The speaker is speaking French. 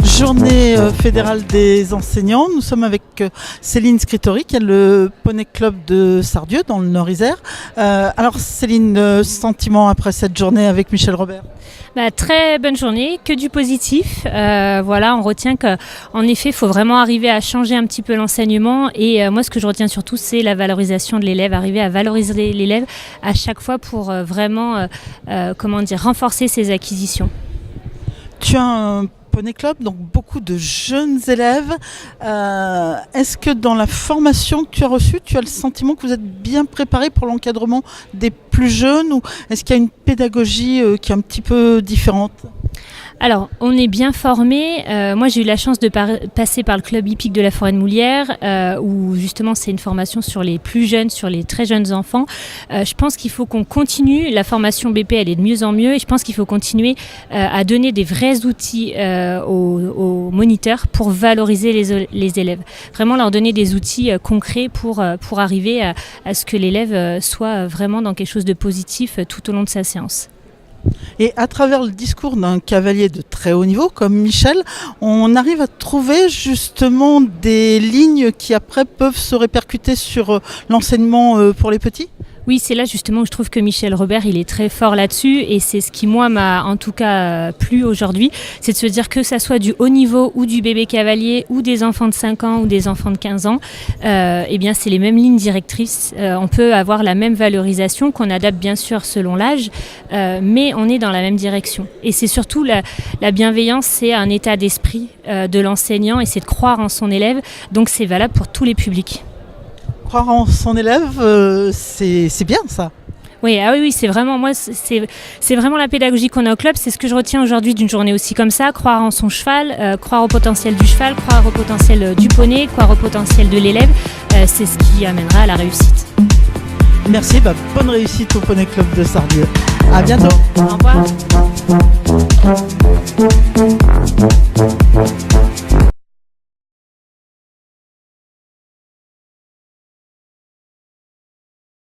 Journée fédérale des enseignants. Nous sommes avec Céline Scritori, qui est le Poney Club de Sardieu, dans le Nord-Isère. Alors Céline, sentiment après cette journée avec Michel Robert? Très bonne journée, que du positif. Voilà, on retient qu'en effet, il faut vraiment arriver à changer un petit peu l'enseignement. Et moi, ce que je retiens surtout, c'est la valorisation de l'élève, arriver à valoriser l'élève à chaque fois pour vraiment, renforcer ses acquisitions. Tu as un Poney Club, donc beaucoup de jeunes élèves. Est-ce que dans la formation que tu as reçue, tu as le sentiment que vous êtes bien préparé pour l'encadrement des plus jeunes, ou est-ce qu'il y a une pédagogie qui est un petit peu différente ? Alors, on est bien formés. Moi, j'ai eu la chance de passer par le club hippique de la Forêt de Moulières, où justement, c'est une formation sur les plus jeunes, sur les très jeunes enfants. Je pense qu'il faut qu'on continue. La formation BP, elle est de mieux en mieux, et je pense qu'il faut continuer à donner des vrais outils aux moniteurs pour valoriser les élèves. Vraiment leur donner des outils concrets pour arriver à ce que l'élève soit vraiment dans quelque chose de positif tout au long de sa séance. Et à travers le discours d'un cavalier de très haut niveau comme Michel, on arrive à trouver justement des lignes qui après peuvent se répercuter sur l'enseignement pour les petits ? Oui, c'est là justement où je trouve que Michel Robert, il est très fort là-dessus, et c'est ce qui, moi, m'a en tout cas plu aujourd'hui, c'est de se dire que ça soit du haut niveau ou du bébé cavalier ou des enfants de 5 ans ou des enfants de 15 ans, eh bien c'est les mêmes lignes directrices. On peut avoir la même valorisation qu'on adapte bien sûr selon l'âge, mais on est dans la même direction. Et c'est surtout la bienveillance, c'est un état d'esprit de l'enseignant, et c'est de croire en son élève, donc c'est valable pour tous les publics. Croire en son élève, c'est bien ça. Oui, c'est vraiment moi, c'est vraiment la pédagogie qu'on a au club. C'est ce que je retiens aujourd'hui d'une journée aussi comme ça. Croire en son cheval, croire au potentiel du cheval, croire au potentiel du poney, croire au potentiel de l'élève. C'est ce qui amènera à la réussite. Merci, bonne réussite au Poney Club de Sardieu. À bientôt. Au revoir.